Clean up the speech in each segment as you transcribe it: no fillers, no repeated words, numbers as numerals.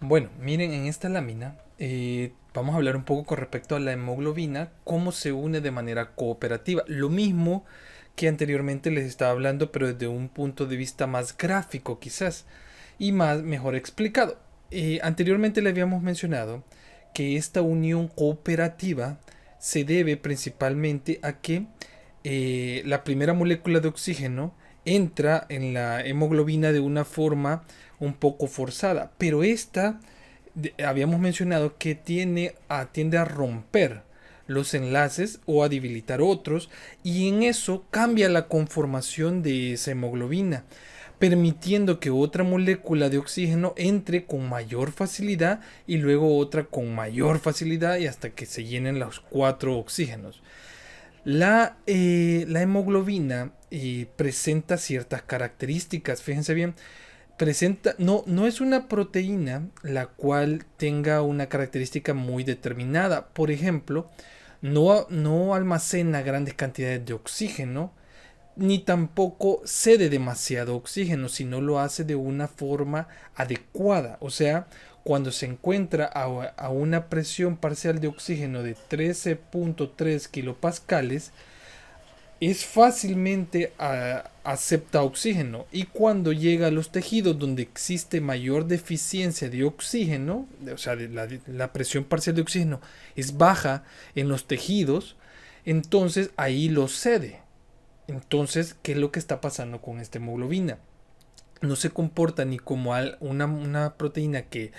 Bueno, miren, en esta lámina vamos a hablar un poco con respecto a la hemoglobina, cómo se une de manera cooperativa. Lo mismo que anteriormente les estaba hablando, pero desde un punto de vista más gráfico quizás y más mejor explicado. Anteriormente le habíamos mencionado que esta unión cooperativa se debe principalmente a que la primera molécula de oxígeno entra en la hemoglobina de una forma un poco forzada, pero esta habíamos mencionado que tiende a romper los enlaces o a debilitar otros, y en eso cambia la conformación de esa hemoglobina, permitiendo que otra molécula de oxígeno entre con mayor facilidad y luego otra con mayor facilidad y hasta que se llenen los cuatro oxígenos. La hemoglobina presenta ciertas características, fíjense bien, no es una proteína la cual tenga una característica muy determinada. Por ejemplo, no almacena grandes cantidades de oxígeno, ni tampoco cede demasiado oxígeno, sino lo hace de una forma adecuada. O sea, cuando se encuentra a una presión parcial de oxígeno de 13.3 kilopascales, es fácilmente acepta oxígeno, y cuando llega a los tejidos donde existe mayor deficiencia de oxígeno, o sea, la presión parcial de oxígeno es baja en los tejidos, entonces ahí lo cede. Entonces, ¿qué es lo que está pasando con esta hemoglobina? No se comporta ni como una proteína que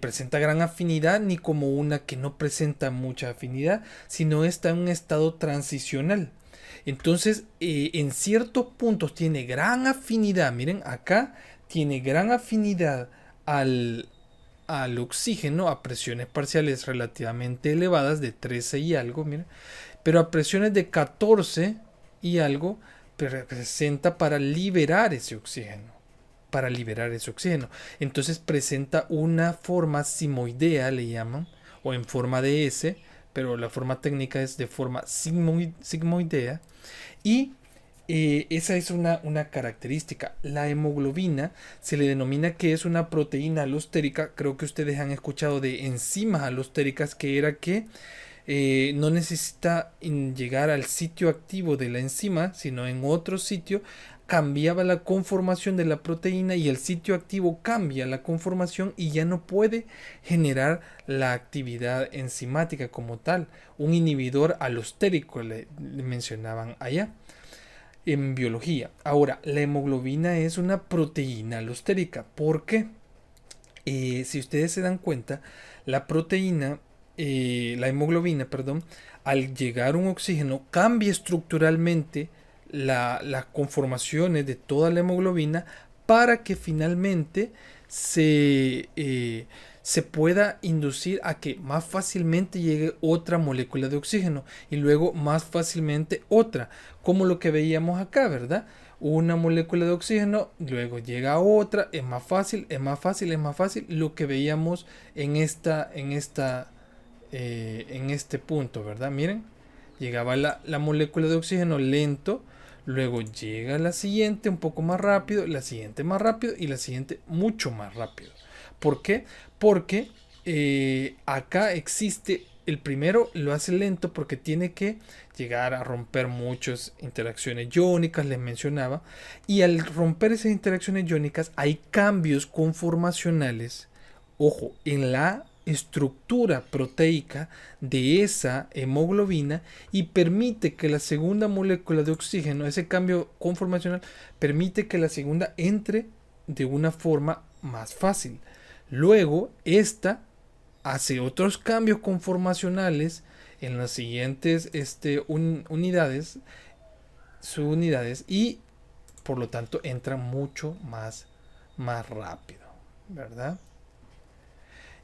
presenta gran afinidad, ni como una que no presenta mucha afinidad, sino está en un estado transicional. Entonces, en ciertos puntos tiene gran afinidad. Miren, acá tiene gran afinidad al, al oxígeno a presiones parciales relativamente elevadas de 13 y algo, miren, pero a presiones de 14 y algo presenta para liberar ese oxígeno. Entonces presenta una forma simoidea, le llaman, o en forma de S, pero la forma técnica es de forma sigmoidea. Y esa es una característica. La hemoglobina se le denomina que es una proteína alostérica. Creo que ustedes han escuchado de enzimas alostéricas, que era que no necesita llegar al sitio activo de la enzima, sino en otro sitio cambiaba la conformación de la proteína, y el sitio activo cambia la conformación y ya no puede generar la actividad enzimática como tal. Un inhibidor alostérico le mencionaban allá en biología. Ahora, la hemoglobina es una proteína alostérica. ¿Por qué? Si ustedes se dan cuenta, la proteína, la hemoglobina, perdón, al llegar un oxígeno, cambia estructuralmente las conformaciones de toda la hemoglobina para que finalmente se pueda inducir a que más fácilmente llegue otra molécula de oxígeno y luego más fácilmente otra, como lo que veíamos acá, ¿verdad? Una molécula de oxígeno, luego llega otra, es más fácil, es más fácil, es más fácil, lo que veíamos en este punto, ¿verdad? Miren, llegaba la molécula de oxígeno lento, luego llega la siguiente un poco más rápido, la siguiente más rápido y la siguiente mucho más rápido. ¿Por qué? Porque acá existe, el primero lo hace lento porque tiene que llegar a romper muchas interacciones iónicas, les mencionaba, y al romper esas interacciones iónicas hay cambios conformacionales, ojo, en la estructura proteica de esa hemoglobina, y permite que la segunda molécula de oxígeno, ese cambio conformacional, permite que la segunda entre de una forma más fácil. Luego, esta hace otros cambios conformacionales en las siguientes subunidades, y por lo tanto entra mucho más rápido, ¿verdad?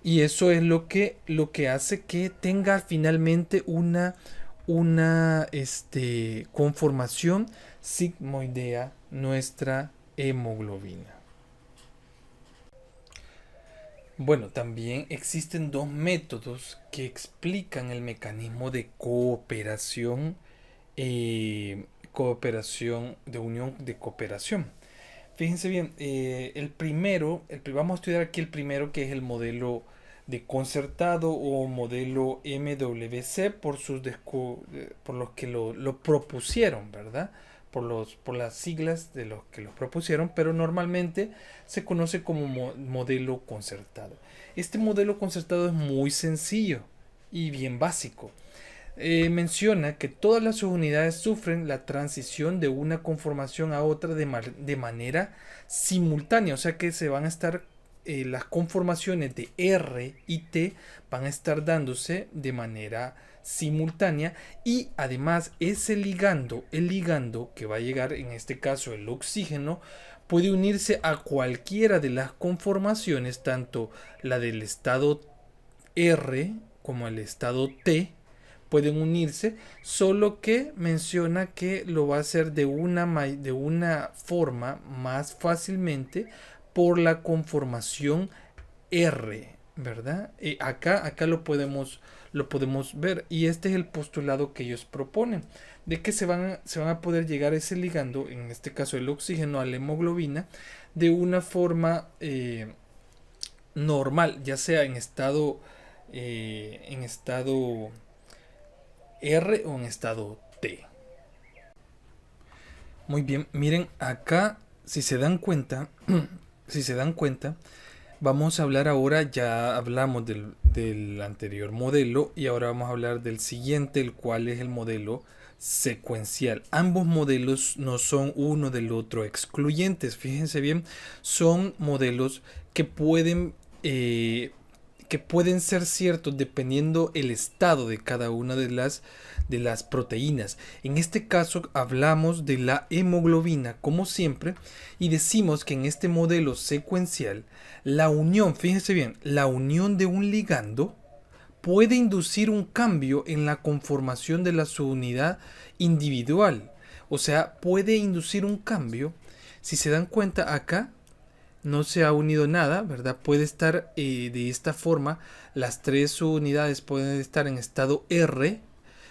Y eso es lo que hace que tenga finalmente una conformación sigmoidea nuestra hemoglobina. Bueno, también existen dos métodos que explican el mecanismo de cooperación, de unión de cooperación. Fíjense bien, vamos a estudiar aquí el primero, que es el modelo de concertado o modelo MWC por los que lo propusieron, ¿verdad? Por las siglas de los que lo propusieron, pero normalmente se conoce como modelo concertado. Este modelo concertado es muy sencillo y bien básico. Menciona que todas las subunidades sufren la transición de una conformación a otra de manera simultánea, o sea que se van a estar las conformaciones de R y T van a estar dándose de manera simultánea, y además ese ligando, el ligando que va a llegar, en este caso el oxígeno, puede unirse a cualquiera de las conformaciones, tanto la del estado R como el estado T pueden unirse, solo que menciona que lo va a hacer de una forma más fácilmente por la conformación R, ¿verdad? Acá lo podemos ver, y este es el postulado que ellos proponen, de que se van a poder llegar a ese ligando, en este caso el oxígeno, a la hemoglobina, de una forma normal, ya sea en estado R o en estado T. Muy bien, miren acá, si se dan cuenta, si se dan cuenta, vamos a hablar ahora, ya hablamos del anterior modelo y ahora vamos a hablar del siguiente, el cual es el modelo secuencial. Ambos modelos no son uno del otro excluyentes, fíjense bien, son modelos que pueden ser ciertos dependiendo el estado de cada una de las proteínas. En este caso hablamos de la hemoglobina, como siempre, y decimos que en este modelo secuencial la unión, fíjense bien, la unión de un ligando puede inducir un cambio en la conformación de la subunidad individual. O sea, puede inducir un cambio. Si se dan cuenta acá, no se ha unido nada, ¿verdad? Puede estar de esta forma, las tres subunidades pueden estar en estado R,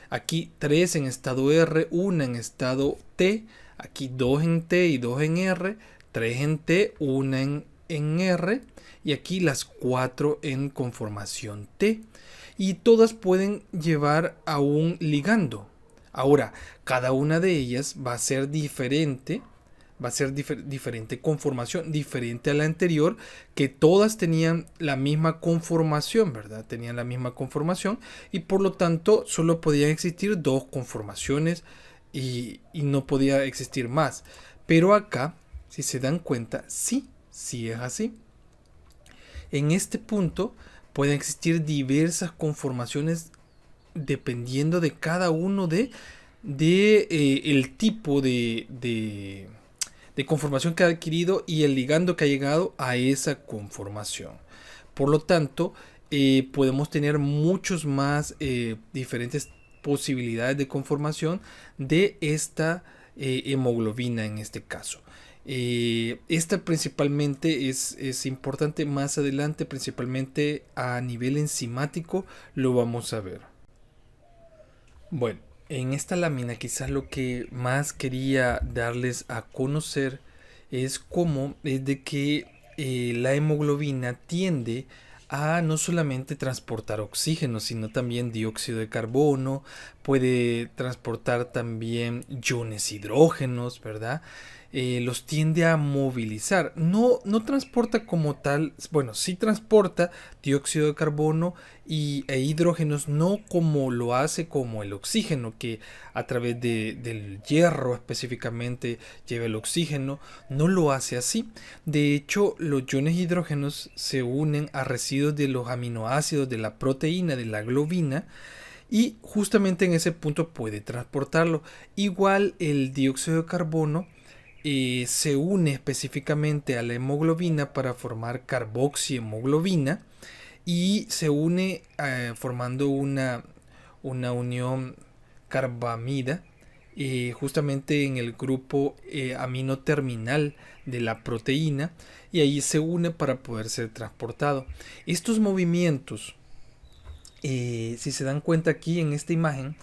aquí 3 en estado R, 1 en estado T, aquí 2 en T y 2 en R, 3 en T, 1 en R, y aquí las 4 en conformación T. Y todas pueden llevar a un ligando. Ahora, cada una de ellas va a ser diferente, diferente conformación, diferente a la anterior, que todas tenían la misma conformación, ¿verdad? Tenían la misma conformación, y por lo tanto solo podían existir dos conformaciones y no podía existir más. Pero acá, si se dan cuenta, sí es así. En este punto pueden existir diversas conformaciones dependiendo de cada uno el tipo de conformación que ha adquirido y el ligando que ha llegado a esa conformación. Por lo tanto, podemos tener muchos más diferentes posibilidades de conformación de esta hemoglobina en este caso. Esta principalmente es importante más adelante, principalmente a nivel enzimático, lo vamos a ver. Bueno, en esta lámina quizás lo que más quería darles a conocer es de que la hemoglobina tiende a no solamente transportar oxígeno, sino también dióxido de carbono, puede transportar también iones hidrógenos, ¿verdad? Los tiende a movilizar. No transporta como tal, bueno, sí transporta dióxido de carbono e hidrógenos, no como lo hace como el oxígeno, que a través del hierro específicamente lleva el oxígeno, no lo hace así. De hecho, los iones hidrógenos se unen a residuos de los aminoácidos de la proteína, de la globina, y justamente en ese punto puede transportarlo. Igual el dióxido de carbono se une específicamente a la hemoglobina para formar carboxihemoglobina, y se une formando una unión carbamida justamente en el grupo amino terminal de la proteína, y ahí se une para poder ser transportado. Estos movimientos, si se dan cuenta aquí en esta imagen,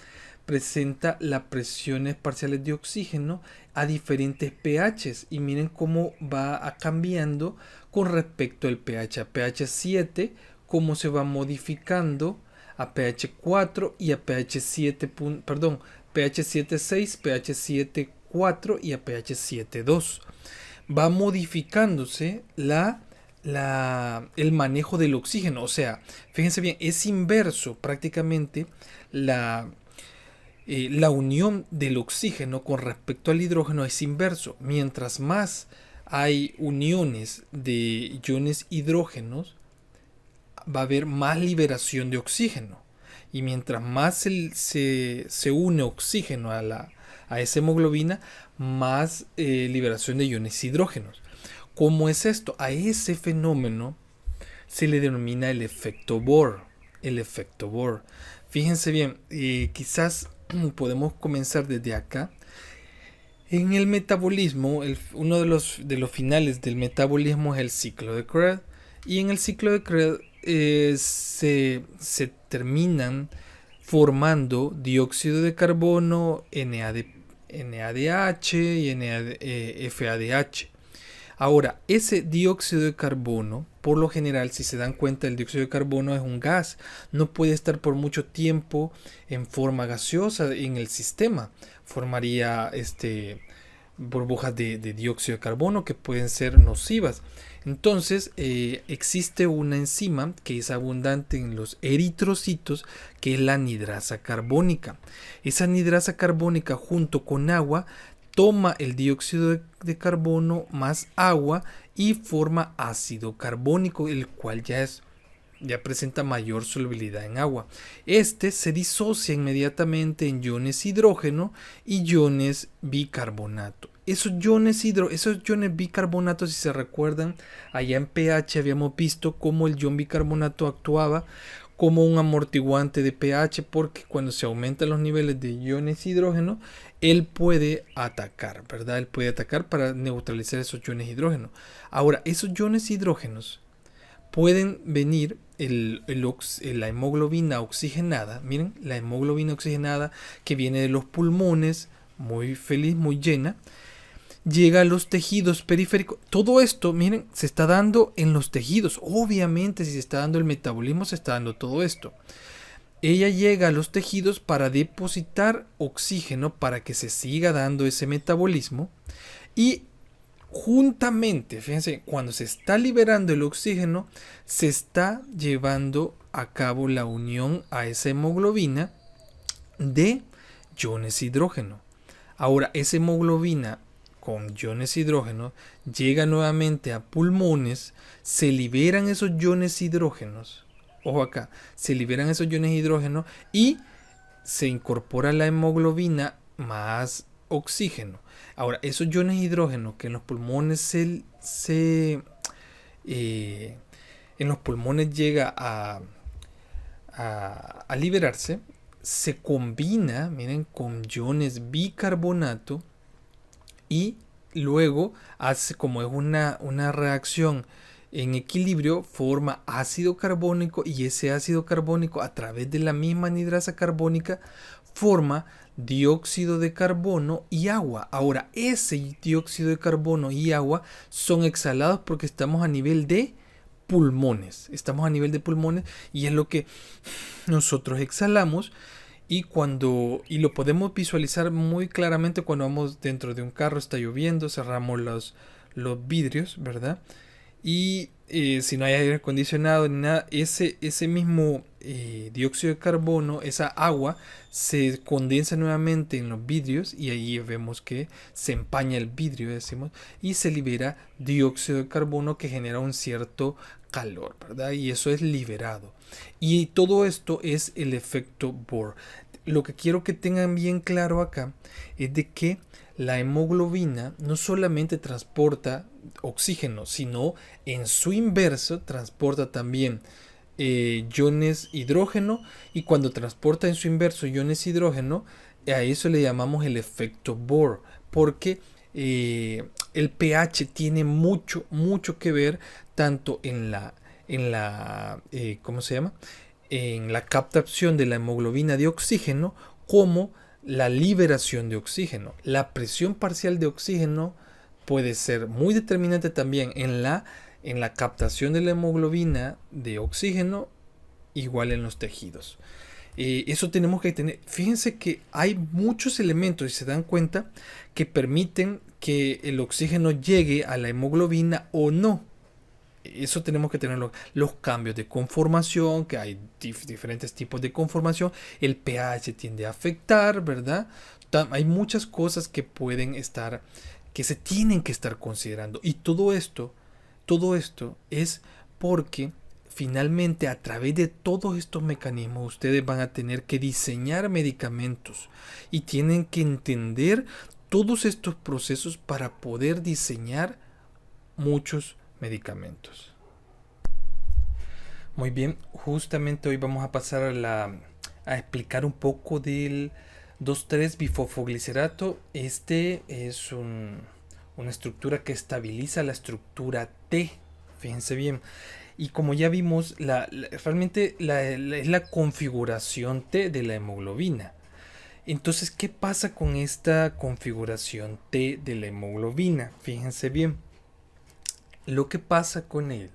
presenta las presiones parciales de oxígeno a diferentes pHs y miren cómo va cambiando con respecto al pH. A pH 7, cómo se va modificando a pH 4 y a pH 7, perdón, pH 7.6, pH 7.4 y a pH 7.2. Va modificándose el manejo del oxígeno. O sea, fíjense bien, es inverso prácticamente la unión del oxígeno con respecto al hidrógeno es inverso. Mientras más hay uniones de iones hidrógenos, va a haber más liberación de oxígeno. Y mientras más se une oxígeno a esa hemoglobina, más liberación de iones hidrógenos. ¿Cómo es esto? A ese fenómeno se le denomina el efecto Bohr. El efecto Bohr. Fíjense bien, quizás podemos comenzar desde acá. En el metabolismo, uno de los finales del metabolismo es el ciclo de Krebs. Y en el ciclo de Krebs se terminan formando dióxido de carbono, NADH y FADH. Ahora, ese dióxido de carbono, por lo general, si se dan cuenta, el dióxido de carbono es un gas. No puede estar por mucho tiempo en forma gaseosa en el sistema. Formaría burbujas de dióxido de carbono que pueden ser nocivas. Entonces, existe una enzima que es abundante en los eritrocitos, que es la anidrasa carbónica. Esa anidrasa carbónica junto con agua toma el dióxido de carbono más agua y forma ácido carbónico, el cual ya presenta mayor solubilidad en agua. Este se disocia inmediatamente en iones hidrógeno y iones bicarbonato. Esos iones bicarbonato, si se recuerdan, allá en pH habíamos visto cómo el ion bicarbonato actuaba como un amortiguante de pH, porque cuando se aumentan los niveles de iones hidrógeno, él puede atacar, ¿verdad? Él puede atacar para neutralizar esos iones hidrógeno. Ahora, esos iones hidrógenos pueden venir la hemoglobina oxigenada. Miren, la hemoglobina oxigenada que viene de los pulmones, muy feliz, muy llena, llega a los tejidos periféricos. Todo esto, miren, se está dando en los tejidos. Obviamente, si se está dando el metabolismo, se está dando todo esto. Ella llega a los tejidos para depositar oxígeno para que se siga dando ese metabolismo. Y juntamente, fíjense, cuando se está liberando el oxígeno, se está llevando a cabo la unión a esa hemoglobina de iones hidrógeno. Ahora, esa hemoglobina con iones hidrógeno llega nuevamente a pulmones, se liberan esos iones hidrógenos. Ojo acá, se liberan esos iones hidrógeno y se incorpora la hemoglobina más oxígeno. Ahora, esos iones hidrógeno que en los pulmones en los pulmones llega a liberarse, se combina, miren, con iones bicarbonato y luego hace, como es una reacción en equilibrio, forma ácido carbónico, y ese ácido carbónico a través de la misma anidrasa carbónica forma dióxido de carbono y agua. Ahora, ese dióxido de carbono y agua son exhalados porque estamos a nivel de pulmones. Estamos a nivel de pulmones y es lo que nosotros exhalamos. Y lo podemos visualizar muy claramente cuando vamos dentro de un carro, está lloviendo, cerramos los vidrios, ¿verdad? Y si no hay aire acondicionado ni nada, ese mismo dióxido de carbono, esa agua, se condensa nuevamente en los vidrios y ahí vemos que se empaña el vidrio, decimos, y se libera dióxido de carbono que genera un cierto calor, ¿verdad? Y eso es liberado. Y todo esto es el efecto Bohr. Lo que quiero que tengan bien claro acá es de que la hemoglobina no solamente transporta oxígeno, sino en su inverso transporta también iones hidrógeno, y cuando transporta en su inverso iones hidrógeno, a eso le llamamos el efecto Bohr, porque el pH tiene mucho que ver tanto en la ¿cómo se llama? En la captación de la hemoglobina de oxígeno como la liberación de oxígeno. La presión parcial de oxígeno puede ser muy determinante también en la captación de la hemoglobina de oxígeno, igual en los tejidos. Eso tenemos que tener. Fíjense que hay muchos elementos, si se dan cuenta, que permiten que el oxígeno llegue a la hemoglobina o no. Eso tenemos que tenerlo. Los cambios de conformación, que hay diferentes tipos de conformación. El pH tiende a afectar, ¿verdad? Hay muchas cosas que pueden estar, que se tienen que estar considerando. Y todo esto es porque finalmente a través de todos estos mecanismos ustedes van a tener que diseñar medicamentos y tienen que entender todos estos procesos para poder diseñar muchos medicamentos. Muy bien, justamente hoy vamos a pasar a explicar un poco del 2,3-bifosfoglicerato. Este es una estructura que estabiliza la estructura T. Fíjense bien. Y como ya vimos, realmente es la configuración T de la hemoglobina. Entonces, ¿qué pasa con esta configuración T de la hemoglobina? Fíjense bien. Lo que pasa con él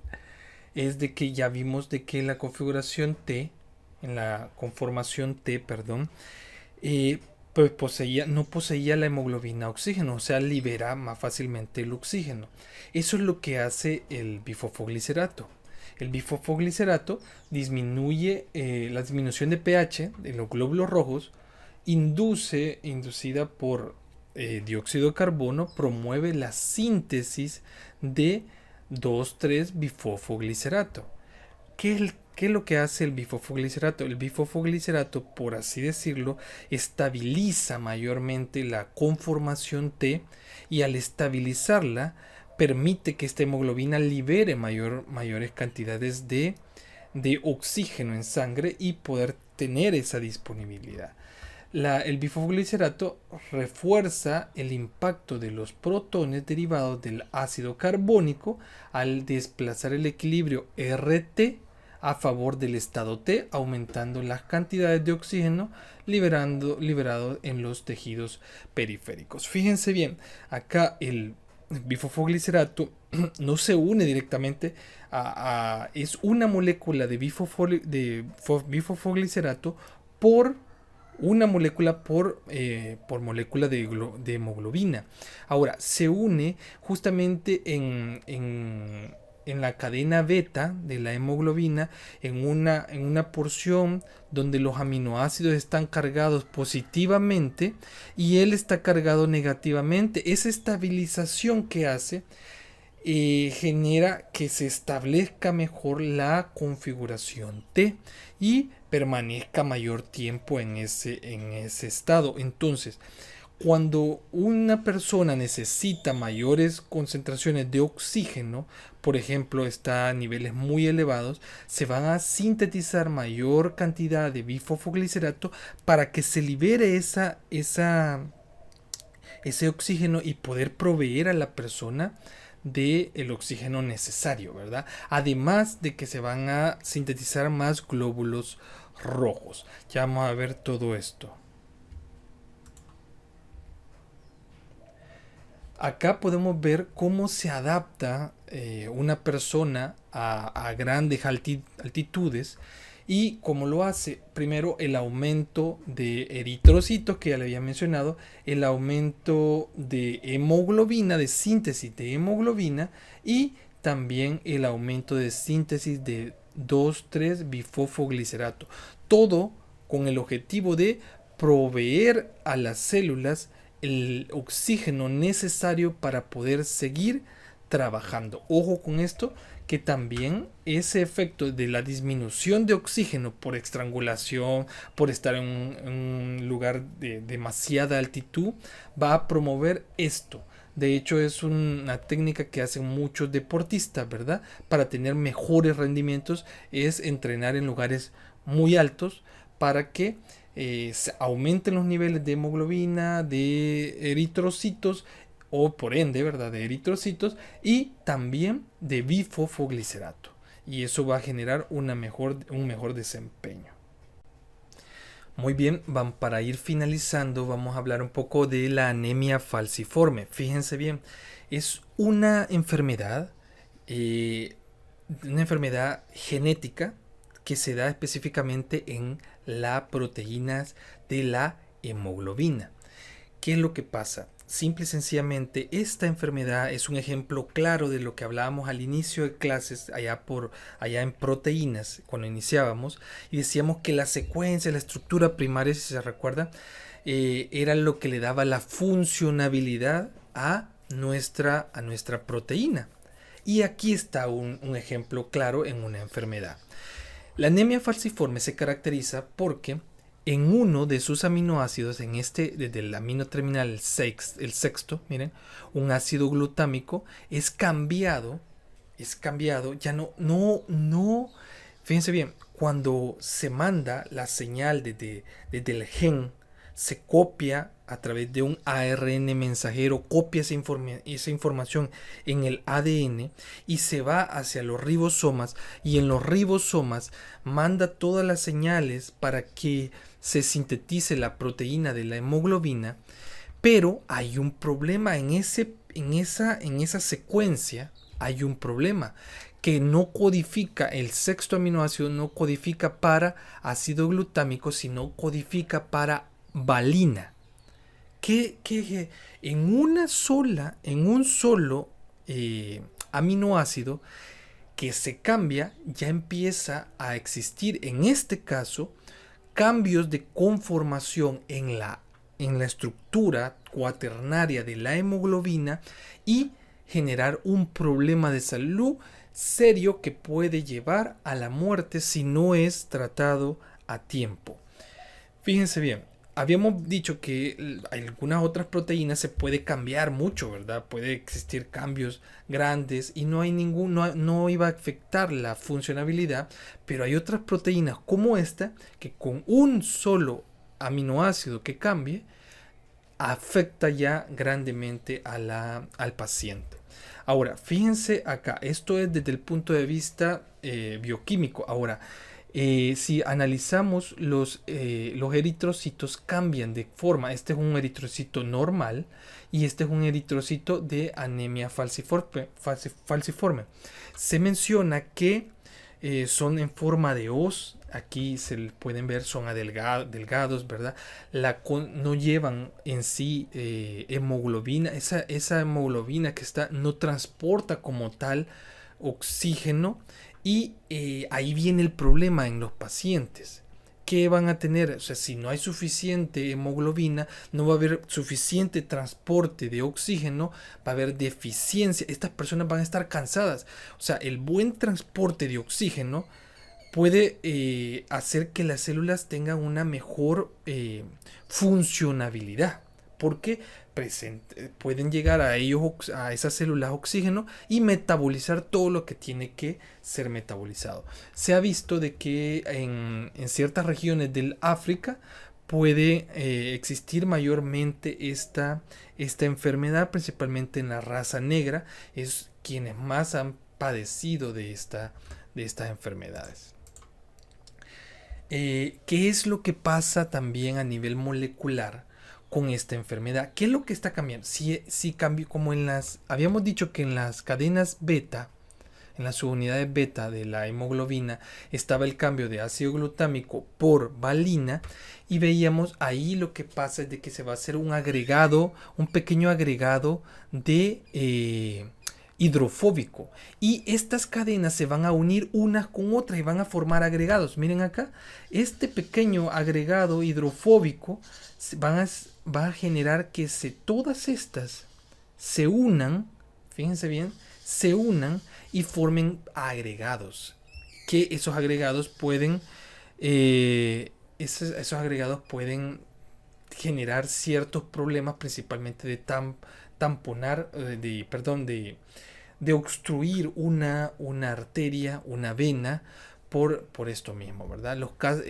es de que ya vimos de que en la configuración T, en la conformación T, perdón, pues no poseía la hemoglobina oxígeno, o sea, libera más fácilmente el oxígeno. Eso es lo que hace el bifosfoglicerato. El bifosfoglicerato disminuye la disminución de pH de los glóbulos rojos, inducida por dióxido de carbono, promueve la síntesis de 2,3-bifosfoglicerato. ¿Qué es lo que hace el bifosfoglicerato? El bifosfoglicerato, por así decirlo, estabiliza mayormente la conformación T y al estabilizarla permite que esta hemoglobina libere mayores cantidades de oxígeno en sangre y poder tener esa disponibilidad. El bifosfoglicerato refuerza el impacto de los protones derivados del ácido carbónico al desplazar el equilibrio RT a favor del estado T, aumentando las cantidades de oxígeno liberado en los tejidos periféricos. Fíjense bien, acá el bifosfoglicerato no se une directamente es una molécula de bifosfoglicerato por una molécula por molécula de hemoglobina. Ahora, se une justamente en la cadena beta de la hemoglobina en una porción donde los aminoácidos están cargados positivamente y él está cargado negativamente. Esa estabilización que hace genera que se establezca mejor la configuración T y permanezca mayor tiempo en ese estado. Entonces, cuando una persona necesita mayores concentraciones de oxígeno, por ejemplo, está a niveles muy elevados, se van a sintetizar mayor cantidad de bifosfoglicerato para que se libere ese oxígeno y poder proveer a la persona del oxígeno necesario, ¿verdad? Además de que se van a sintetizar más glóbulos rojos. Ya vamos a ver todo esto. Acá podemos ver cómo se adapta una persona a grandes altitudes y cómo lo hace. Primero, el aumento de eritrocitos, que ya le había mencionado, el aumento de hemoglobina, de síntesis de hemoglobina y también el aumento de síntesis de 2,3-bifosfoglicerato. Todo con el objetivo de proveer a las células el oxígeno necesario para poder seguir trabajando. Ojo con esto, que también ese efecto de la disminución de oxígeno por estrangulación, por estar en un lugar de demasiada altitud, va a promover esto. De hecho, es una técnica que hacen muchos deportistas, ¿verdad? Para tener mejores rendimientos es entrenar en lugares muy altos para que se aumenten los niveles de hemoglobina, de eritrocitos o por ende, ¿verdad?, de eritrocitos y también de bifosfoglicerato. Y eso va a generar un mejor desempeño. Muy bien, para ir finalizando, vamos a hablar un poco de la anemia falciforme. Fíjense bien, es eh, una enfermedad genética que se da específicamente en las proteínas de la hemoglobina. ¿Qué es lo que pasa? Simple y sencillamente, esta enfermedad es un ejemplo claro de lo que hablábamos al inicio de clases, allá en proteínas, cuando iniciábamos, y decíamos que la secuencia, la estructura primaria, si se recuerda, era lo que le daba la funcionabilidad a nuestra proteína. Y aquí está un ejemplo claro en una enfermedad. La anemia falciforme se caracteriza porque en uno de sus aminoácidos, desde el amino terminal el sexto, miren, un ácido glutámico es cambiado, ya fíjense bien, cuando se manda la señal desde el gen, se copia a través de un ARN mensajero, copia esa información en el ADN y se va hacia los ribosomas, y en los ribosomas manda todas las señales para que se sintetice la proteína de la hemoglobina. Pero hay un problema en esa secuencia. Hay un problema que no codifica el sexto aminoácido, no codifica para ácido glutámico, sino codifica para valina. Que en un solo aminoácido que se cambia, ya empieza a existir, en este caso, cambios de conformación en la estructura cuaternaria de la hemoglobina, y generar un problema de salud serio que puede llevar a la muerte si no es tratado a tiempo. Fíjense bien, habíamos dicho que algunas otras proteínas se puede cambiar mucho, ¿verdad? Puede existir cambios grandes y no iba a afectar la funcionabilidad, pero hay otras proteínas como esta que con un solo aminoácido que cambie afecta ya grandemente al paciente. Ahora, fíjense acá, esto es desde el punto de vista bioquímico. Ahora, si analizamos los eritrocitos, cambian de forma. Este es un eritrocito normal y este es un eritrocito de anemia falciforme. Se menciona que son en forma de hoz. Aquí se pueden ver, son delgados, ¿verdad? No llevan en sí hemoglobina. Esa hemoglobina que está no transporta como tal oxígeno, y ahí viene el problema en los pacientes. ¿Qué van a tener? O sea, si no hay suficiente hemoglobina, no va a haber suficiente transporte de oxígeno, va a haber deficiencia. Estas personas van a estar cansadas. O sea, el buen transporte de oxígeno puede hacer que las células tengan una mejor funcionabilidad, porque pueden llegar a esas células oxígeno y metabolizar todo lo que tiene que ser metabolizado. Se ha visto de que en ciertas regiones del África puede existir mayormente esta enfermedad, principalmente en la raza negra, es quienes más han padecido de estas enfermedades. ¿Qué es lo que pasa también a nivel molecular con esta enfermedad? ¿Qué es lo que está cambiando? Si cambio, como habíamos dicho que en las cadenas beta, en las subunidades beta de la hemoglobina, estaba el cambio de ácido glutámico por valina, y veíamos ahí lo que pasa es de que se va a hacer un pequeño agregado de hidrofóbico, y estas cadenas se van a unir unas con otras y van a formar agregados. Miren acá, este pequeño agregado hidrofóbico va a generar que todas estas se unan, fíjense bien, se unan y formen agregados, que esos agregados pueden esos agregados pueden generar ciertos problemas, principalmente de tamponar, de obstruir una arteria, una vena, por esto mismo, ¿verdad?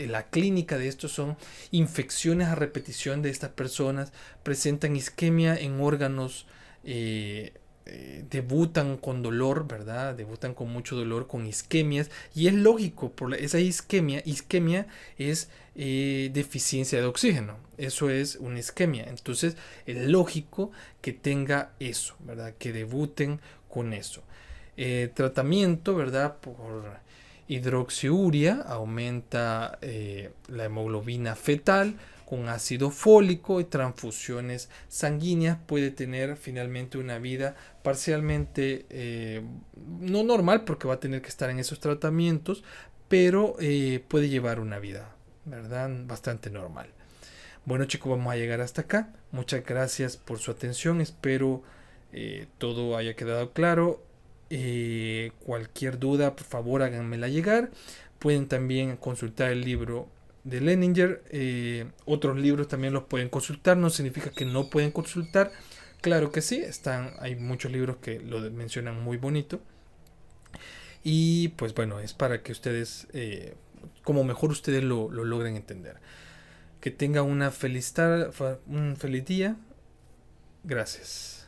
La clínica de esto son infecciones a repetición de estas personas, presentan isquemia en órganos debutan con dolor, ¿verdad? Debutan con mucho dolor, con isquemias, y es lógico, esa isquemia es deficiencia de oxígeno, eso es una isquemia, entonces es lógico que tenga eso, ¿verdad? Que debuten con eso. Tratamiento, ¿verdad? Por hidroxiuria, aumenta la hemoglobina fetal con ácido fólico y transfusiones sanguíneas, puede tener finalmente una vida parcialmente no normal porque va a tener que estar en esos tratamientos, pero puede llevar una vida, ¿verdad? Bastante normal. Bueno chicos, vamos a llegar hasta acá. Muchas gracias por su atención. Espero todo haya quedado claro. Cualquier duda, por favor, háganmela llegar. Pueden también consultar el libro de Leninger. Otros libros también los pueden consultar. No significa que no pueden consultar. Claro que sí, hay muchos libros que lo mencionan muy bonito. Y pues bueno, es para que ustedes, como mejor ustedes lo logren entender. Que tengan un feliz día. Gracias.